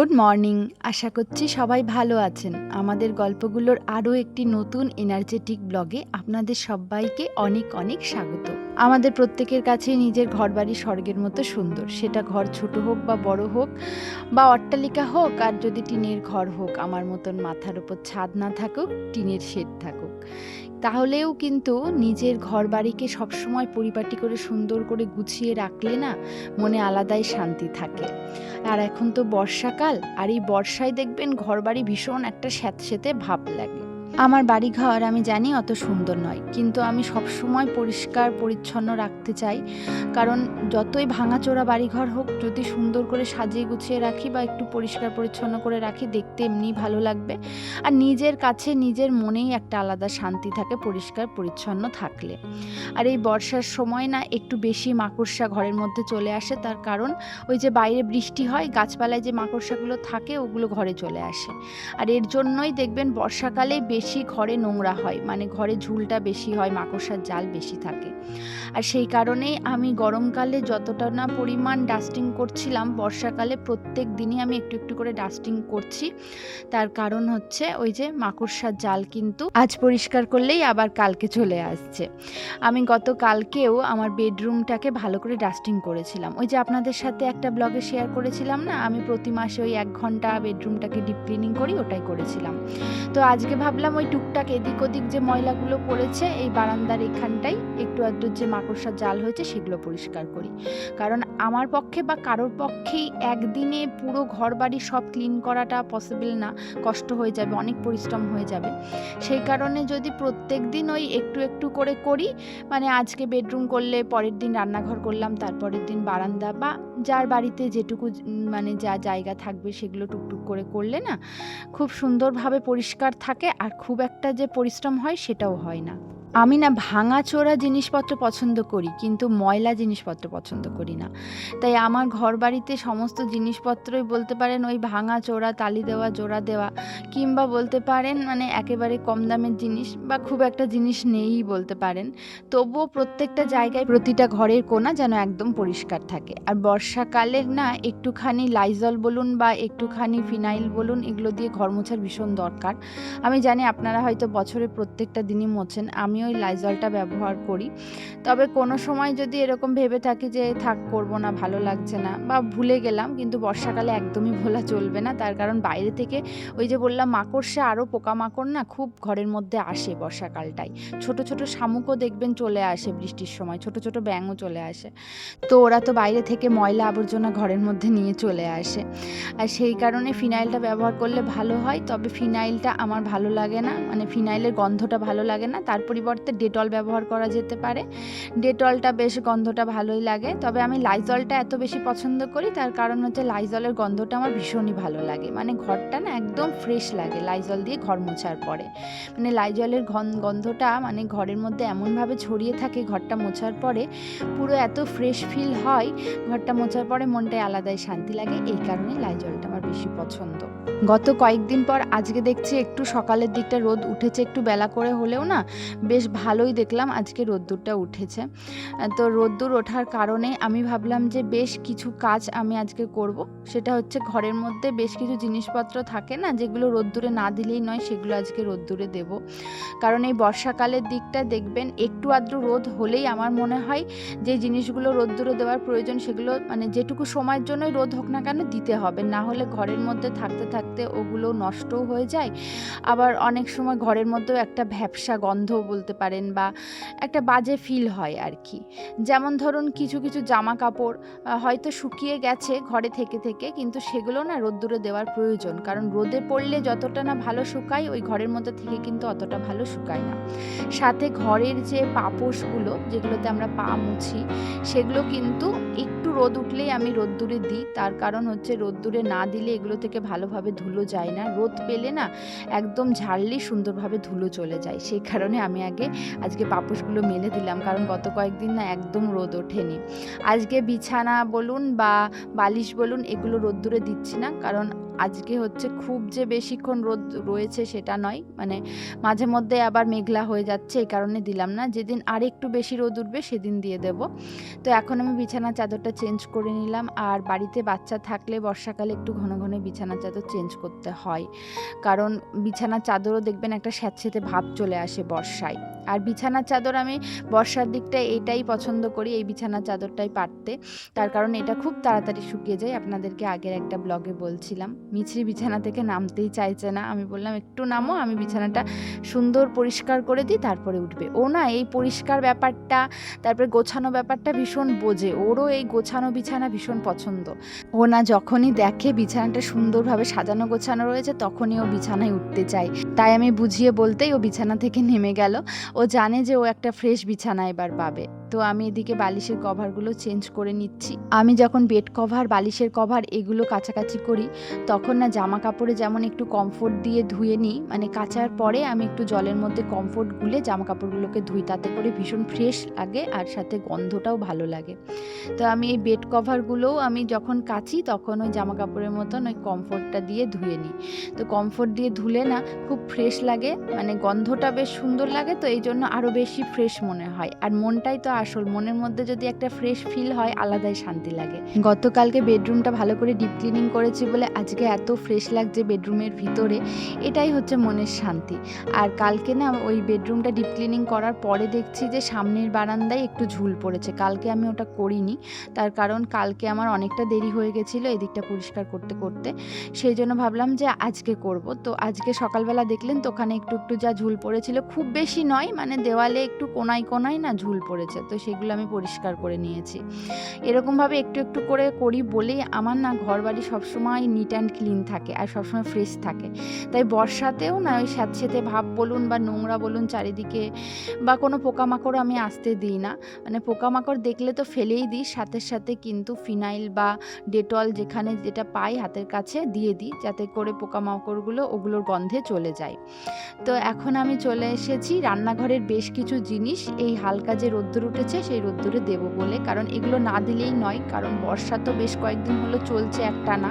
Good morning. আশা করছি সবাই ভালো আছেন। আমাদের গল্পগুলোর আরও একটি নতুন এনার্জেটিক ব্লগে আপনাদের সবাইকে অনেক অনেক স্বাগত। আমাদের প্রত্যেকের কাছেই নিজের ঘরবাড়ি স্বর্গের মতো সুন্দর। সেটা ঘর ছোট হোক বা বড় হোক, বা অট্টালিকা হোক, আর যদি টিনের ঘর হোক, আমার মতন মাথার উপর ছাদ না থাকুক, টিনের শেড থাকুক, তাহলেও কিন্তু নিজের ঘরবাড়িকে সবসময় পরিপাটি করে সুন্দর করে গুছিয়ে রাখলে না মনে আলাদাই শান্তি থাকে। আর এখন তো বর্ষাকাল, আর এই বর্ষায় দেখবেন ঘরবাড়ি ভীষণ একটা স্যাঁতসেঁতে ভাব লাগে। আমার বাড়িঘর আমি জানি অত সুন্দর নয়, কিন্তু আমি সবসময় পরিষ্কার পরিচ্ছন্ন রাখতে চাই। কারণ যতই ভাঙাচোরা বাড়িঘর হোক, যদি সুন্দর করে সাজিয়ে গুছিয়ে রাখি বা একটু পরিষ্কার পরিচ্ছন্ন করে রাখি, দেখতে এমনিই ভালো লাগবে। আর নিজের কাছে নিজের মনেই একটা আলাদা শান্তি থাকে পরিষ্কার পরিচ্ছন্ন থাকলে। আর এই বর্ষার সময় না একটু বেশি মাকড়সা ঘরের মধ্যে চলে আসে, তার কারণ ওই যে বাইরে বৃষ্টি হয়, গাছপালায় যে মাকড়সাগুলো থাকে ওগুলো ঘরে চলে আসে। আর এর জন্যই দেখবেন বর্ষাকালে বেশি ঘরে নোংরা হয়, মানে ঘরে ঝুলটা বেশি হয়, মাকড়সার জাল বেশি থাকে। আর সেই কারণেই আমি গরমকালে যতটা না পরিমাণ ডাস্টিং করছিলাম, বর্ষাকালে প্রত্যেক দিনই আমি একটু একটু করে ডাস্টিং করছি। তার কারণ হচ্ছে ওই যে মাকড়সার জাল কিন্তু আজ পরিষ্কার করলেই আবার কালকে চলে আসছে। আমি গতকালকেও আমার বেডরুমটাকে ভালো করে ডাস্টিং করেছিলাম। ওই যে আপনাদের সাথে একটা ব্লগে শেয়ার করেছিলাম না, আমি প্রতি মাসে ওই 1 ঘন্টা বেডরুমটাকে ডিপ ক্লিনিং করি, ওটাই করেছিলাম। তো আজকে ভাবলাম ওই টুকটাক এদিক ওদিক যে ময়লাগুলো পড়েছে এই বারান্দার এখানটাই একটু আধটু যে মাকড়সার জাল হয়েছে সেগুলো পরিষ্কার করি। কারণ আমার পক্ষে বা কারোর পক্ষেই একদিনে পুরো ঘর বাড়ি সব ক্লিন করাটা পসিবল না, কষ্ট হয়ে যাবে, অনেক পরিশ্রম হয়ে যাবে। সেই কারণে যদি প্রত্যেক দিন ওই একটু একটু করে করি, মানে আজকে বেডরুম করলে পরের দিন রান্নাঘর করলাম, তারপরের দিন বারান্দা, বা যার বাড়িতে যেটুকু মানে যা জায়গা থাকবে সেগুলো টুকটুক করে করলে না খুব সুন্দরভাবে পরিষ্কার থাকে, আর খুব একটা যে পরিশ্রম হয় সেটাও হয় না। আমি না ভাঙাচোরা জিনিসপত্র পছন্দ করি, কিন্তু ময়লা জিনিসপত্র পছন্দ করি না। তাই আমার ঘর বাড়িতে সমস্ত জিনিসপত্রই বলতে পারেন ওই ভাঙাচোরা, তালি দেওয়া, জোড়া দেওয়া, কিংবা বলতে পারেন মানে একেবারে কম দামের জিনিস, বা খুব একটা জিনিস নেই বলতে পারেন। তবুও প্রত্যেকটা জায়গায় প্রতিটা ঘরের কোণা যেন একদম পরিষ্কার থাকে। আর বর্ষাকালে না একটুখানি লাইজল বলুন বা একটুখানি ফিনাইল বলুন, এগুলো দিয়ে ঘর মোছার ভীষণ দরকার। আমি জানি আপনারা হয়তো বছরের প্রত্যেকটা দিনই মোছেন, আমি ওই লাইজলটা ব্যবহার করি। তবে কোনো সময় যদি এরকম ভেবে থাকি যে থাক করব না, ভালো লাগছে না, বা ভুলে গেলাম, কিন্তু বর্ষাকালে একদমই ভোলা চলবে না। তার কারণ বাইরে থেকে ওই যে বললাম মাকড়সা, আরও পোকামাকড় না খুব ঘরের মধ্যে আসে বর্ষাকালটায়। ছোট ছোট শামুকও দেখবেন চলে আসে বৃষ্টির সময়, ছোট ছোট ব্যাঙও চলে আসে। তো ওরা তো বাইরে থেকে ময়লা আবর্জনা ঘরের মধ্যে নিয়ে চলে আসে। আর সেই কারণে ফিনাইলটা ব্যবহার করলে ভালো হয়। তবে ফিনাইলটা আমার ভালো লাগে না, মানে ফিনাইলের গন্ধটা ভালো লাগে না। তার পরিবর্তে ডেটল ব্যবহার করা যেতে পারে, ডেটলটা বেশ গন্ধটা ভালোই লাগে। তবে আমি লাইজলটা এত বেশি পছন্দ করি, তার কারণ হচ্ছে লাইজলের গন্ধটা আমার ভীষণই ভালো লাগে। মানে ঘরটা না একদম ফ্রেশ লাগে লাইজল দিয়ে ঘর মোছার পরে। মানে লাইজলের গন্ধটা মানে ঘরের মধ্যে এমনভাবে ছড়িয়ে থাকে, ঘরটা মোছার পরে পুরো এত ফ্রেশ ফিল হয়, ঘরটা মোছার পরে মনটায় আলাদাই শান্তি লাগে। এই কারণে লাইজলটা আমার বেশি পছন্দ। গত কয়েকদিন পর আজকে দেখছি একটু সকালের দিকটা রোদ উঠেছে, একটু বেলা করে হলেও না বেশ ভালোই দেখলাম আজকে রোদ্দুরটা উঠেছে। তো রোদ্দুর ওঠার কারণে আমি ভাবলাম যে বেশ কিছু কাজ আমি আজকে করব। সেটা হচ্ছে ঘরের মধ্যে বেশ কিছু জিনিসপত্র থাকে না যেগুলো রোদ্দুরে না দিলেই নয়, সেগুলো আজকে রোদ্দুরে দেব। কারণ এই বর্ষাকালের দিকটা দেখবেন একটু আধটু রোদ হলেই আমার মনে হয় যে জিনিসগুলো রোদ্দুরে দেওয়ার প্রয়োজন সেগুলো মানে যেটুকু সময়ের জন্যই রোদ হোক না কেন দিতে হবে, না হলে ঘরের মধ্যে থাকতে থাকতে ওগুলো নষ্টও হয়ে যায়। আবার অনেক সময় ঘরের মধ্যেও একটা ভ্যাপসা গন্ধ বলতে পারেন, বা একটা বাজে ফিল হয় আর কি। যেমন ধরুন কিছু কিছু জামা কাপড় হয়তো শুকিয়ে গেছে ঘরে থেকে থেকে, কিন্তু সেগুলো না রোদ্দুরে দেওয়ার প্রয়োজন। কারণ রোদে পড়লে যতটা না ভালো শুকায়, ওই ঘরের মধ্যে থেকে কিন্তু অতটা ভালো শুকায় না। সাথে ঘরের যে পাপোশগুলো যেগুলোতে আমরা পা মুছি, সেগুলো কিন্তু একটু রোদ উঠলেই আমি রোদ্দুরে দিই। তার কারণ হচ্ছে রোদ্দুরে না দিলে এগুলো থেকে ভালোভাবে ধুলো যায় না, রোদ পেলে না একদম ঝাড়লেই সুন্দরভাবে ধুলো চলে যায়। সেই কারণে আমি আজকে পাপোশগুলো মেলে দিলাম, কারণ গত কয়েকদিন না একদম রোদ ওঠেনি। আজকে বিছানা বলুন বা বালিশ বলুন এগুলো রোদ্দুরে দিচ্ছি না, কারণ আজকে হচ্ছে খুব যে বেশিক্ষণ রোদ রয়েছে সেটা নয়, মানে মাঝে মধ্যে আবার মেঘলা হয়ে যাচ্ছে, এই কারণে দিলাম না। যেদিন আর একটু বেশি রোদ উঠবে সেদিন দিয়ে দেব। তো এখন আমি বিছানার চাদরটা চেঞ্জ করে নিলাম। আর বাড়িতে বাচ্চা থাকলে বর্ষাকালে একটু ঘন ঘন বিছানার চাদর চেঞ্জ করতে হয়, কারণ বিছানার চাদরও দেখবেন একটা স্যাঁতসেঁতে ভাব চলে আসে বর্ষায়। আর বিছানার চাদর আমি বর্ষার দিকটায় এটাই পছন্দ করি, এই বিছানার চাদরটাই পাততে, তার কারণ এটা খুব তাড়াতাড়ি শুকিয়ে যায়। আপনাদেরকে আগের একটা ব্লগে বলছিলাম, মিছরি বিছানা থেকে নামতেই চাইছে না। আমি বললাম একটু নামো, আমি বিছানাটা সুন্দর পরিষ্কার করে দিই, তারপরে উঠবে। ও না এই পরিষ্কার ব্যাপারটা, তারপরে গোছানো ব্যাপারটা ভীষণ বোঝে, ওরও এই গোছানো বিছানা ভীষণ পছন্দ। ও না যখনই দেখে বিছানাটা সুন্দরভাবে সাজানো গোছানো রয়েছে তখনই ও বিছানায় উঠতে চায়। তাই আমি বুঝিয়ে বলতেই ও বিছানা থেকে নেমে গেল। ও জানে যে ও একটা ফ্রেশ বিছানা এবার পাবে। তো আমি এদিকে বালিশের কভারগুলো চেঞ্জ করে নিচ্ছি। আমি যখন বেড কভার, বালিশের কভার এগুলো কাচাকাচি করি তখন না জামা কাপড়ে যেমন একটু কমফোর্ট দিয়ে ধুয়ে নিই, মানে কাচার পরে আমি একটু জলের মধ্যে কমফোর্ট গুলে জামা কাপড়গুলোকে ধুই, তাতে করে ভীষণ ফ্রেশ লাগে আর সাথে গন্ধটাও ভালো লাগে। তো আমি এই বেড কভারগুলোও আমি যখন কাচি তখন ওই জামা কাপড়ের মতন ওই কমফোর্টটা দিয়ে ধুয়ে নিই। তো কমফোর্ট দিয়ে ধুলে না খুব ফ্রেশ লাগে, মানে গন্ধটা বেশ সুন্দর লাগে, তো এই জন্য আরও বেশি ফ্রেশ মনে হয়। আর মনটাই তো আসল, মনের মধ্যে যদি একটা ফ্রেশ ফিল হয় আলাদাই শান্তি লাগে। গতকালকে বেডরুমটা ভালো করে ডিপ ক্লিনিং করেছি বলে আজকে এত ফ্রেশ লাগছে বেডরুমের ভিতরে, এটাই হচ্ছে মনের শান্তি। আর কালকে না ওই বেডরুমটা ডিপ ক্লিনিং করার পরে দেখছি যে সামনের বারান্দায় একটু ঝুল পড়েছে, কালকে আমি ওটা করিনি, তার কারণ কালকে আমার অনেকটা দেরি হয়ে গেছিলো এদিকটা পরিষ্কার করতে করতে, সেই জন্য ভাবলাম যে আজকে করব। তো আজকে সকালবেলা দেখলেন তো ওখানে একটু একটু যা ঝুল পড়েছিল, খুব বেশি নয়, মানে দেওয়ালে একটু কোনায় কোনায় না ঝুল পড়েছে, তো সেগুলো আমি পরিষ্কার করে নিয়েছি। এরকমভাবে একটু একটু করে করি বলেই আমার না ঘর বাড়ি সবসময় নিট অ্যান্ড ক্লিন থাকে আর সবসময় ফ্রেশ থাকে। তাই বর্ষাতেও না ওই স্যাঁতসেঁতে ভাব বলুন বা নোংরা বলুন চারিদিকে, বা কোনো পোকামাকড় আমি আসতে দিই না। মানে পোকামাকড় দেখলে তো ফেলেই দিই, সাথে সাথে কিন্তু ফিনাইল বা ডেটল যেখানে যেটা পাই হাতের কাছে দিয়ে দিই, যাতে করে পোকামাকড়গুলো ওগুলোর গন্ধে চলে যায়। তো এখন আমি চলে এসেছি রান্নাঘরের বেশ কিছু জিনিস এই হালকা যে রোদ্দুর উঠেছে সেই রোদ্দুরে দেবো বলে, কারণ এগুলো না দিলেই নয়, কারণ বর্ষা তো বেশ কয়েকদিন হলো চলছে একটানা,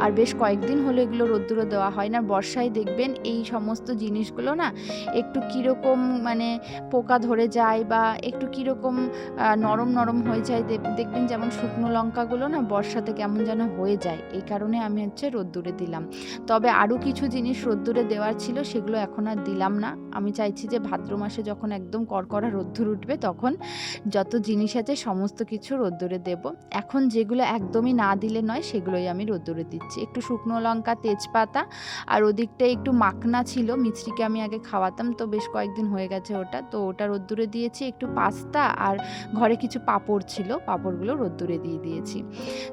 আর বেশ কয়েকদিন হলো এগুলো রোদ্দুরে দেওয়া হয় না। বর্ষায় দেখবেন এই সমস্ত জিনিসগুলো না একটু কীরকম মানে পোকা ধরে যায় বা একটু কীরকম নরম নরম হয়ে যায়, দেখবেন যেমন শুকনো লঙ্কাগুলো না বর্ষাতে কেমন যেন হয়ে যায়, এই কারণে আমি হচ্ছে রোদ্দুরে দিলাম। তবে আরও কিছু জিনিস রোদ্দুরে দেওয়ার ছিল, সেগুলো এখন আর দিলাম না। আমি চাইছি যে ভাদ্র মাসে যখন একদম কড়কড়া রোদ্দুর উঠবে তখন যত জিনিস আছে সমস্ত কিছু রোদ্দুরে দেব। এখন যেগুলো একদমই না দিলে নয় সেগুলোই আমি রোদ্দুরে দিচ্ছি। একটু শুকনো লঙ্কা, তেজপাতা, আর ওদিকটায় একটু মাখনা ছিল, মিছরিকে আমি আগে খাওয়াতাম, তো বেশ কয়েকদিন হয়ে গেছে ওটা, তো ওটা রোদ্দুরে দিয়েছি। একটু পাস্তা আর ঘরে কিছু পাঁপড় ছিল, পাঁপড়গুলো রোদ্দুরে দিয়ে দিয়েছি।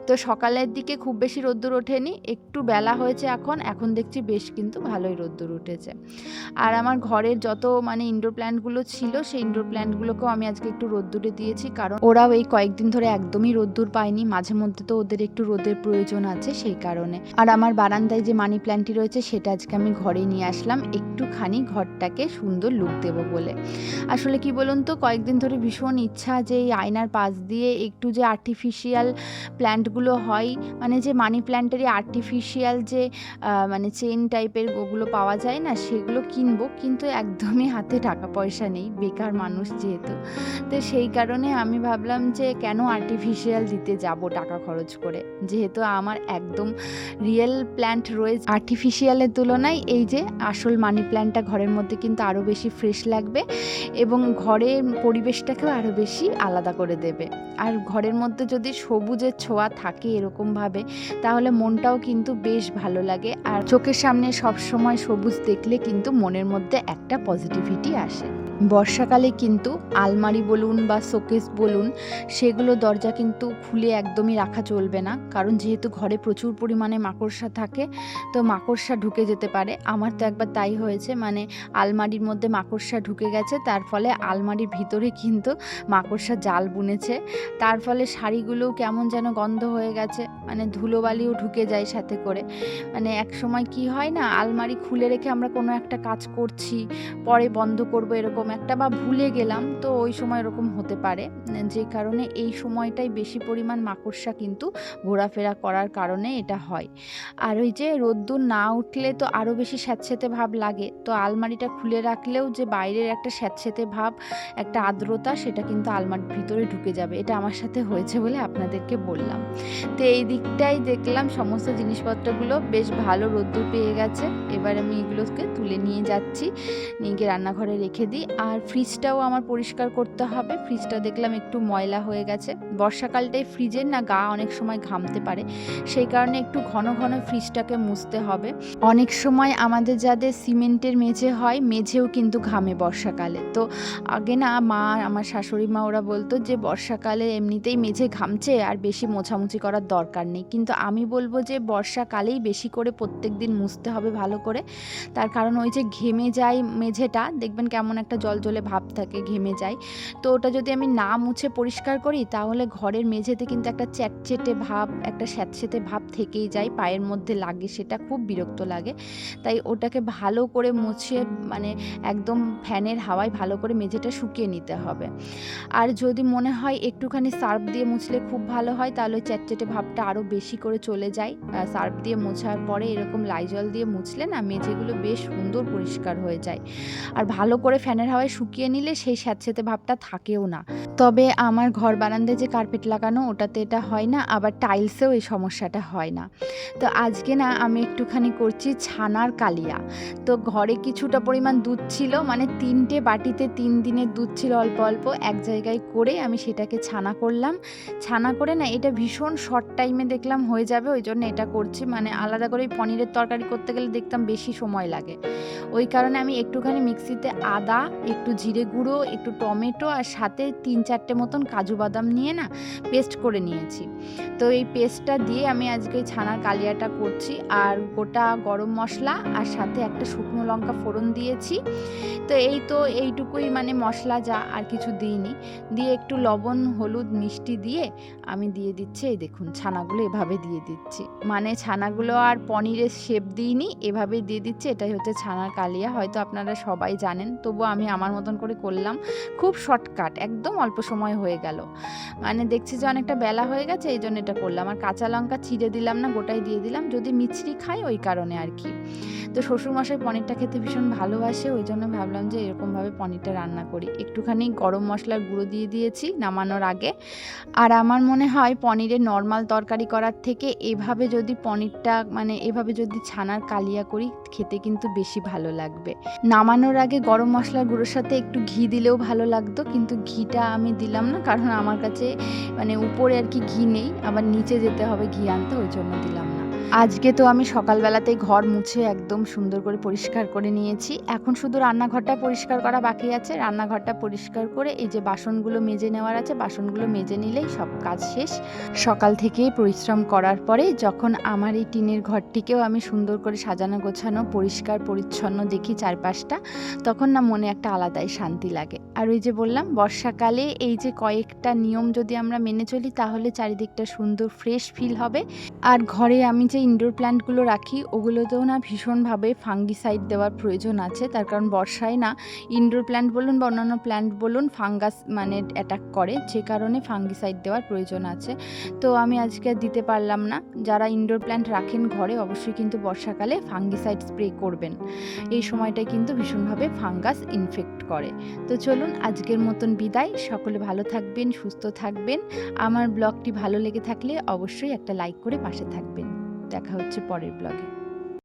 তো সকালের দিকে খুব বেশি রোদ্দুর ওঠেনি, একটু বেলা হয়েছে এখন দেখছি বেশ কিন্তু ভালোই রোদ্দুর উঠেছে। আর আমার ঘরের যত মানে ইনডোর প্ল্যান্টগুলো ছিল সেই ইনডোর প্ল্যান্টগুলোকেও আমি আজকে একটু রোদ্দুরে দিয়েছি, কারণ ওরাও এই কয়েকদিন ধরে একদমই রোদ্দুর পায়নি, মাঝে মধ্যে তো ওদের একটু রোদের প্রয়োজন আছে সেই কারণে। আর আমার বারান্দায় যে মানি প্ল্যান্টটি রয়েছে সেটা আজকে আমি ঘরে নিয়ে আসলাম একটুখানি ঘরটাকে সুন্দর লুক দেব বলে। আসলে কি বলুন তো, কয়েকদিন ধরে ভীষণ ইচ্ছা যে এই আয়নার পাশ দিয়ে একটু যে আর্টিফিশিয়াল প্ল্যান্টগুলো হয়, মানে যে মানি প্ল্যান্টেরই আর্টিফিশিয়াল যে মানে চেন টাইপের ওগুলো পাওয়া যায় না, সেগুলো কিনবো, কিন্তু একদমই হাতে টাকা পয়সা নেই, বেকার মানুষ যেহেতু। তো সেই কারণে আমি ভাবলাম যে কেন আর্টিফিশিয়াল দিতে যাব টাকা খরচ করে, যেহেতু আমার একদম রিয়েল প্ল্যান্ট রয়েছে। আর্টিফিশিয়ালের তুলনায় এই যে আসল মানি প্ল্যান্টটা ঘরের মধ্যে কিন্তু আরও বেশি ফ্রেশ লাগবে এবং ঘরের পরিবেশটাকেও আরও বেশি আলাদা করে দেবে। আর ঘরের মধ্যে যদি সবুজের ছোঁয়া থাকে এরকমভাবে, তাহলে মনটাও কিন্তু বেশ ভালো লাগে, আর চোখের সামনে সবসময় সবুজ দেখলে কিন্তু মনের মধ্যে একটা পজিটিভিটি আসে। বর্ষাকালে কিন্তু আলমারি বলুন বা শোকেস বলুন, সেগুলো দরজা কিন্তু খুলে একদমই রাখা চলবে না, কারণ যেহেতু ঘরে প্রচুর পরিমাণে মাকড়সা থাকে, তো মাকড়সা ঢুকে যেতে পারে। আমার তো একবার তাই হয়েছে, মানে আলমারির মধ্যে মাকড়সা ঢুকে গেছে, তার ফলে আলমারির ভিতরে কিন্তু মাকড়সা জাল বুনেছে, তার ফলে শাড়িগুলোও কেমন যেন গন্ধ হয়ে গেছে, মানে ধুলোবালিও ঢুকে যায় সাথে করে। মানে এক সময় কি হয় না, আলমারি খুলে রেখে আমরা কোনো একটা কাজ করছি, পরে বন্ধ করব এরকম একটা বা ভুলে গেলাম, তো ওই সময় এরকম হতে পারে, যে কারণে এই সময়টাই বেশি পরিমাণ মাকড়সা কিন্তু ঘোরাফেরা করার কারণে এটা হয়। আর ওই যে রোদ্দুর না উঠলে তো আরও বেশি স্যাঁতসেঁতে ভাব লাগে, তো আলমারিটা খুলে রাখলেও যে বাইরের একটা স্যাঁতসেঁতে ভাব, একটা আর্দ্রতা, সেটা কিন্তু আলমারির ভিতরে ঢুকে যাবে। এটা আমার সাথে হয়েছে বলে আপনাদেরকে বললাম। তো এই দিকটাই দেখলাম সমস্ত জিনিসপত্রগুলো বেশ ভালো রোদ্দুর পেয়ে গেছে। এবার আমি এগুলোকে তুলে নিয়ে যাচ্ছি, নিয়ে গিয়ে রান্নাঘরে রেখে দিই। আর ফ্রিজটাও আমার পরিষ্কার করতে হবে। ফ্রিজটা দেখলাম একটু ময়লা হয়ে গেছে। বর্ষাকালটায় ফ্রিজের না গা অনেক সময় ঘামতে পারে, সেই কারণে একটু ঘন ঘন ফ্রিজটাকে মুছতে হবে। অনেক সময় আমাদের যাদের সিমেন্টের মেঝে হয়, মেঝেও কিন্তু ঘামে বর্ষাকালে। তো আগে না মা, আমার শাশুড়ি মা, ওরা বলতো যে বর্ষাকালে এমনিতেই মেঝে ঘামছে, আর বেশি মোছামুছি করার দরকার নেই। কিন্তু আমি বলবো যে বর্ষাকালেই বেশি করে প্রত্যেক দিন মুছতে হবে ভালো করে। তার কারণ ওই যে ঘেমে যায় মেঝেটা, দেখবেন কেমন একটা জলজলে ভাব থাকে, ঘেমে যায়। তো ওটা যদি আমি না মুছে পরিষ্কার করি, তাহলে ঘরের মেঝেতে কিন্তু একটা চ্যাটচেটে ভাব, একটা স্যাঁতসেঁতে ভাব থেকেই যায়, পায়ের মধ্যে লাগে, সেটা খুব বিরক্ত লাগে। তাই ওটাকে ভালো করে মুছে, মানে একদম ফ্যানের হাওয়ায় ভালো করে মেঝেটা শুকিয়ে নিতে হবে। আর যদি মনে হয় একটুখানি সার্ফ দিয়ে মুছলে খুব ভালো হয়, তাহলে চ্যাটচেটে ভাবটা আরও বেশি করে চলে যায়। সার্ফ দিয়ে মোছার পরে এরকম লাইজল দিয়ে মুছলে না মেঝেগুলো বেশ সুন্দর পরিষ্কার হয়ে যায়। আর ভালো করে ফ্যানের হাওয়ায় শুকিয়ে নিলে সেই স্যাঁতসেঁতে ভাবটা থাকেও না। তবে আমার ঘর বারান্দায় যে কার্পেট লাগানো, ওটাতে এটা হয় না, আবার টাইলসেও এই সমস্যাটা হয় না। তো আজকে না আমি একটুখানি করছি ছানার কালিয়া। তো ঘরে কিছুটা পরিমাণ দুধ ছিল, মানে 3টে বাটিতে 3 দিনের দুধ ছিল অল্প অল্প, এক জায়গায় করে আমি সেটাকে ছানা করলাম। ছানা করে না এটা ভীষণ শর্ট টাইমে দেখলাম হয়ে যাবে, ওই জন্য এটা করছি। মানে আলাদা করে পনিরের তরকারি করতে গেলে দেখতাম বেশি সময় লাগে, ওই কারণে আমি একটুখানি মিক্সিতে আদা, একটু জিরে গুঁড়ো, একটু টমেটো, আর সাথে 3-4টে মতন কাজু বাদাম নিয়ে না পেস্ট করে নিয়েছি। তো এই পেস্টটা দিয়ে আমি আজকে ছানার কালিয়াটা করছি। আর গোটা গরম মশলা আর সাথে একটা শুকনো লঙ্কা ফোড়ন দিয়েছি। তো এইটুকুই, মানে মশলা যা, আর কিছু দিইনি। দিয়ে একটু লবণ, হলুদ, মিষ্টি দিয়ে আমি দিয়ে দিচ্ছি, এই দেখুন ছানাগুলো এভাবে দিয়ে দিচ্ছি। মানে ছানাগুলো আর পনিরের শেপ দিইনি, এভাবেই দিয়ে দিচ্ছি। এটাই হচ্ছে ছানার কালিয়া, হয়তো আপনারা সবাই জানেন, তবু আমি আমার মতন করে করলাম। খুব শর্টকাট, একদম অল্প সময় হয়ে গেল। মানে দেখছি যে অনেকটা বেলা হয়ে গেছে, এই জন্য এটা করলাম। আর কাঁচা লঙ্কা চিড়ে দিলাম না, গোটাই দিয়ে দিলাম, যদি মিছরি খাই ওই কারণে আর কি। তো শ্বশুরমশাই পনিরটা খেতে ভীষণ ভালোবাসে, ওই জন্য ভাবলাম যে এরকমভাবে পনিরটা রান্না করি। একটুখানি গরম মশলার গুঁড়ো দিয়ে দিয়েছি নামানোর আগে। আর আমার মনে হয় পনিরের নর্মাল তরকারি করার থেকে এভাবে যদি পনিরটা, মানে এভাবে যদি ছানার কালিয়া করি, খেতে কিন্তু বেশি ভালো লাগবে। নামানোর আগে গরম মশলার গুঁড়োর সাথে একটু ঘি দিলেও ভালো লাগতো, কিন্তু ঘিটা আমি দিলাম না, কারণ আমার কাছে মানে উপরে আর কি ঘি নেই, আবার নিচে যেতে হবে ঘি আনতে, ওই জন্য দিলাম না। আজকে তো আমি সকালবেলাতেই ঘর মুছে একদম সুন্দর করে পরিষ্কার করে নিয়েছি। এখন শুধু রান্নাঘরটা পরিষ্কার করা বাকি আছে। রান্নাঘরটা পরিষ্কার করে এই যে বাসনগুলো মেজে নেওয়ার আছে, বাসনগুলো মেজে নিলেই সব কাজ শেষ। সকাল থেকেই পরিশ্রম করার পরে যখন আমার এই টিনের ঘরটিকেও আমি সুন্দর করে সাজানো গোছানো, পরিষ্কার পরিচ্ছন্ন দেখি চারপাশটা, তখন না মনে একটা আলাদাই শান্তি লাগে। আর ওই যে বললাম, বর্ষাকালে এই যে কয়েকটা নিয়ম যদি আমরা মেনে চলি, তাহলে চারিদিকটা সুন্দর ফ্রেশ ফিল হবে। আর ঘরে আমি যে ইনডোর প্ল্যান্টগুলো রাখি, ওগুলোতেও না ভীষণভাবে ফাঙ্গিসাইড দেওয়ার প্রয়োজন আছে। তার কারণ বর্ষায় না ইনডোর প্ল্যান্ট বলুন বা অন্যান্য প্ল্যান্ট বলুন, ফাঙ্গাস মানে অ্যাটাক করে, যে কারণে ফাঙ্গিসাইড দেওয়ার প্রয়োজন আছে। তো আমি আজকে দিতে পারলাম না। যারা ইনডোর প্ল্যান্ট রাখেন ঘরে, অবশ্যই কিন্তু বর্ষাকালে ফাঙ্গিসাইড স্প্রে করবেন। এই সময়টায় কিন্তু ভীষণভাবে ফাঙ্গাস ইনফেক্ট করে। তো চলুন আজকের মতন বিদায়। সকলে ভালো থাকবেন, সুস্থ থাকবেন। আমার ব্লগটি ভালো লেগে থাকলে অবশ্যই একটা লাইক করে পাশে থাকবেন। দেখা হচ্ছে পরের ব্লগে।